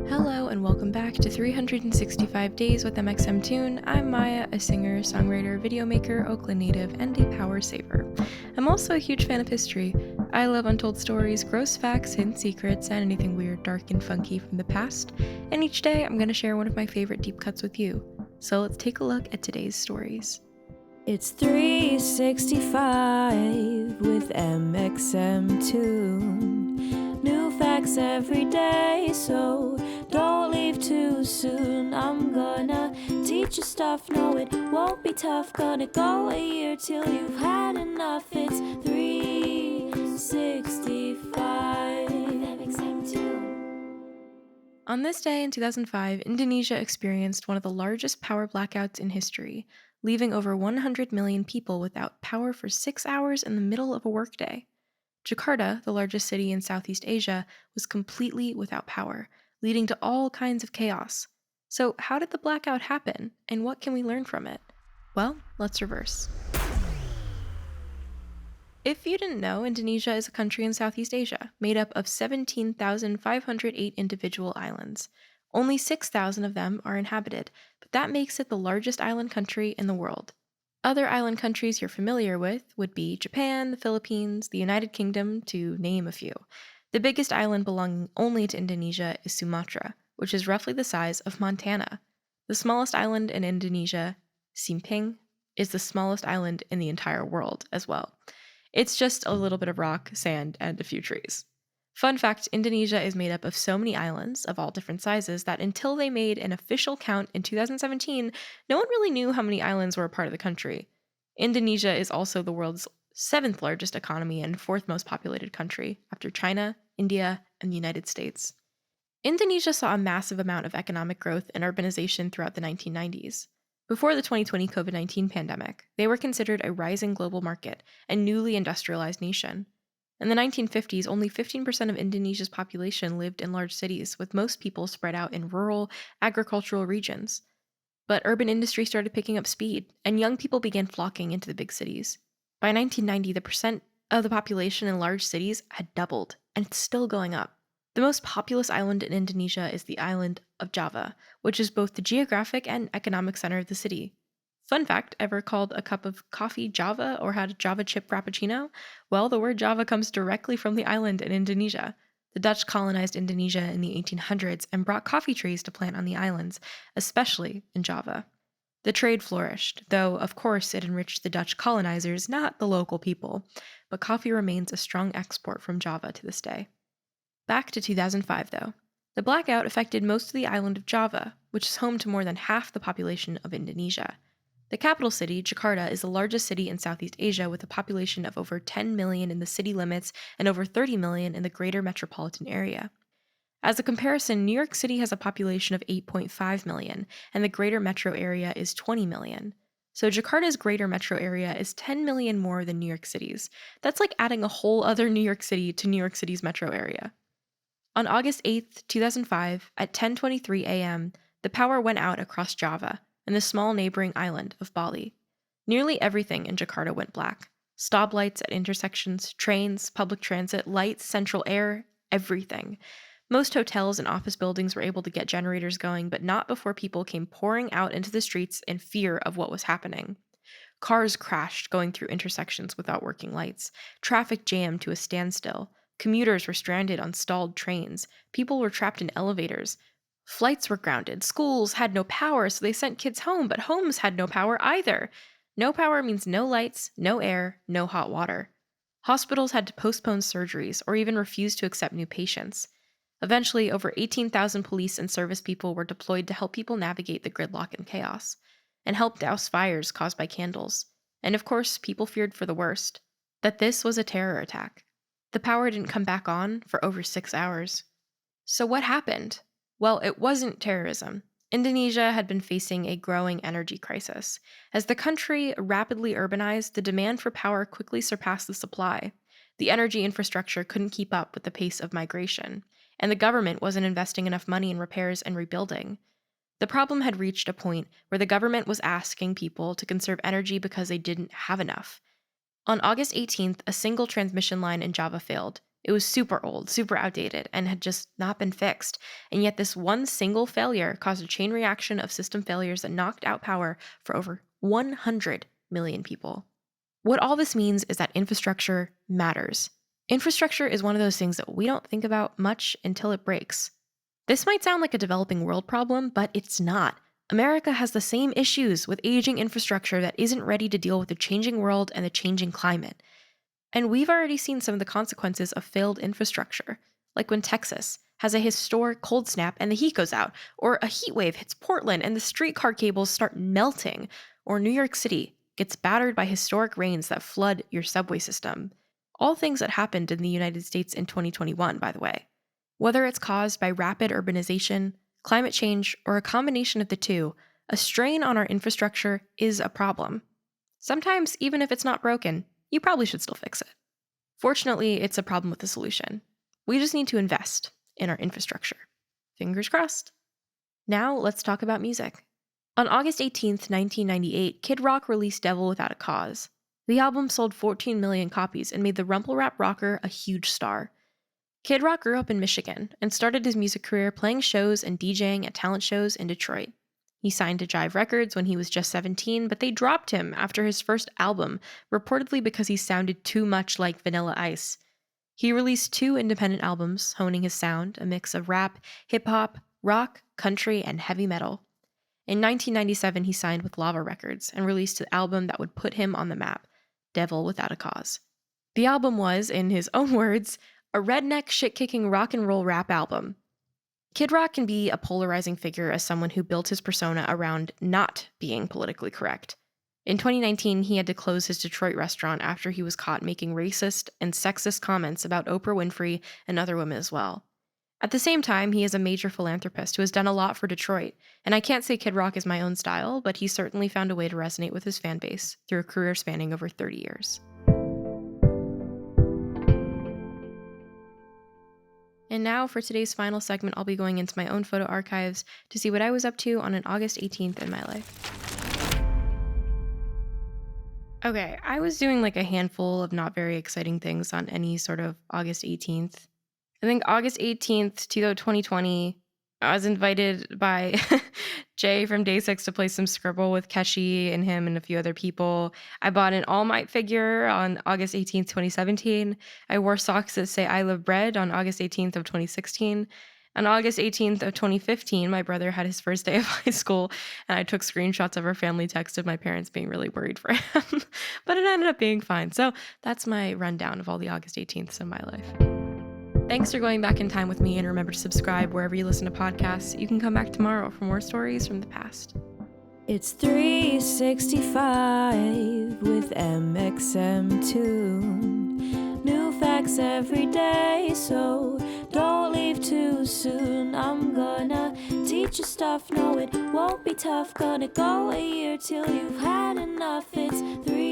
Hello and welcome back to 365 Days with mxmtoon. I'm Maia, a singer, songwriter, video maker, Oakland native, and a power saver. I'm also a huge fan of history. I love untold stories, gross facts, hidden secrets, and anything weird, dark, and funky from the past. And each day I'm going to share one of my favorite deep cuts with you. So let's take a look at today's stories. It's 365 with mxmtoon. New facts every day, so don't leave too soon. I'm gonna teach you stuff, no it won't be tough. Gonna go a year till you've had enough. It's 365 mxmtoon. On this day in 2005, Indonesia experienced one of the largest power blackouts in history, leaving over 100 million people without power for 6 hours in the middle of a workday. Jakarta, the largest city in Southeast Asia, was completely without power, leading to all kinds of chaos. So, how did the blackout happen, and what can we learn from it? Well, let's reverse. If you didn't know, Indonesia is a country in Southeast Asia, made up of 17,508 individual islands. Only 6,000 of them are inhabited, but that makes it the largest island country in the world. Other island countries you're familiar with would be Japan, the Philippines, the United Kingdom, to name a few. The biggest island belonging only to Indonesia is Sumatra, which is roughly the size of Montana. The smallest island in Indonesia, Simping, is the smallest island in the entire world as well. It's just a little bit of rock, sand, and a few trees. Fun fact, Indonesia is made up of so many islands of all different sizes that until they made an official count in 2017, no one really knew how many islands were a part of the country. Indonesia is also the world's 7th largest economy and 4th most populated country, after China, India, and the United States. Indonesia saw a massive amount of economic growth and urbanization throughout the 1990s. Before the 2020 COVID-19 pandemic, they were considered a rising global market and newly industrialized nation. In the 1950s, only 15% of Indonesia's population lived in large cities, with most people spread out in rural, agricultural regions. But urban industry started picking up speed, and young people began flocking into the big cities. By 1990, the percent of the population in large cities had doubled, and it's still going up. The most populous island in Indonesia is the island of Java, which is both the geographic and economic center of the city. Fun fact, ever called a cup of coffee Java or had a Java chip frappuccino? Well, the word Java comes directly from the island in Indonesia. The Dutch colonized Indonesia in the 1800s and brought coffee trees to plant on the islands, especially in Java. The trade flourished, though of course it enriched the Dutch colonizers, not the local people, but coffee remains a strong export from Java to this day. Back to 2005 though. The blackout affected most of the island of Java, which is home to more than half the population of Indonesia. The capital city, Jakarta, is the largest city in Southeast Asia with a population of over 10 million in the city limits and over 30 million in the greater metropolitan area. As a comparison, New York City has a population of 8.5 million, and the greater metro area is 20 million. So Jakarta's greater metro area is 10 million more than New York City's. That's like adding a whole other New York City to New York City's metro area. On August 8, 2005, at 10:23 a.m., the power went out across Java and the small neighboring island of Bali. Nearly everything in Jakarta went black. Stoplights at intersections, trains, public transit, lights, central air, everything. Most hotels and office buildings were able to get generators going, but not before people came pouring out into the streets in fear of what was happening. Cars crashed going through intersections without working lights. Traffic jammed to a standstill. Commuters were stranded on stalled trains. People were trapped in elevators. Flights were grounded. Schools had no power, so they sent kids home, but homes had no power either. No power means no lights, no air, no hot water. Hospitals had to postpone surgeries or even refuse to accept new patients. Eventually, over 18,000 police and service people were deployed to help people navigate the gridlock and chaos, and help douse fires caused by candles. And of course, people feared for the worst, that this was a terror attack. The power didn't come back on for over 6 hours. So what happened? Well, it wasn't terrorism. Indonesia had been facing a growing energy crisis. As the country rapidly urbanized, the demand for power quickly surpassed the supply. The energy infrastructure couldn't keep up with the pace of migration, and the government wasn't investing enough money in repairs and rebuilding. The problem had reached a point where the government was asking people to conserve energy because they didn't have enough. On August 18th, a single transmission line in Java failed. It was super old, super outdated, and had just not been fixed. And yet, this one single failure caused a chain reaction of system failures that knocked out power for over 100 million people. What all this means is that infrastructure matters. Infrastructure is one of those things that we don't think about much until it breaks. This might sound like a developing world problem, but it's not. America has the same issues with aging infrastructure that isn't ready to deal with the changing world and the changing climate. And we've already seen some of the consequences of failed infrastructure, like when Texas has a historic cold snap and the heat goes out, or a heat wave hits Portland and the streetcar cables start melting, or New York City gets battered by historic rains that flood your subway system. All things that happened in the United States in 2021, by the way. Whether it's caused by rapid urbanization, climate change, or a combination of the two, a strain on our infrastructure is a problem. Sometimes, even if it's not broken, you probably should still fix it. Fortunately, it's a problem with a solution. We just need to invest in our infrastructure. Fingers crossed. Now, let's talk about music. On August 18th, 1998, Kid Rock released Devil Without a Cause. The album sold 14 million copies and made the rumple rap rocker a huge star. Kid Rock grew up in Michigan and started his music career playing shows and DJing at talent shows in Detroit. He signed to Jive Records when he was just 17, but they dropped him after his first album, reportedly because he sounded too much like Vanilla Ice. He released 2 independent albums, honing his sound, a mix of rap, hip-hop, rock, country, and heavy metal. In 1997, he signed with Lava Records and released the album that would put him on the map, Devil Without a Cause. The album was, in his own words, a redneck shit-kicking rock and roll rap album. Kid Rock can be a polarizing figure as someone who built his persona around not being politically correct. In 2019, he had to close his Detroit restaurant after he was caught making racist and sexist comments about Oprah Winfrey and other women as well. At the same time, he is a major philanthropist who has done a lot for Detroit, and I can't say Kid Rock is my own style, but he certainly found a way to resonate with his fan base through a career spanning over 30 years. And now for today's final segment, I'll be going into my own photo archives to see what I was up to on an August 18th in my life. Okay, I was doing like a handful of not very exciting things on any sort of August 18th. I think August 18th, 2020, I was invited by Jay from Day 6 to play some Scribble with Keshi and him and a few other people. I bought an All Might figure on August 18th, 2017. I wore socks that say I Love Bread on August 18th of 2016. On August 18th of 2015, my brother had his first day of high school, and I took screenshots of our family text of my parents being really worried for him. But it ended up being fine. So that's my rundown of all the August 18ths in my life. Thanks for going back in time with me, and remember to subscribe wherever you listen to podcasts. You can come back tomorrow for more stories from the past. It's 365 with mxmtoon. New facts every day, so don't leave too soon. I'm gonna teach you stuff, no it won't be tough. Gonna go a year till you've had enough. It's 3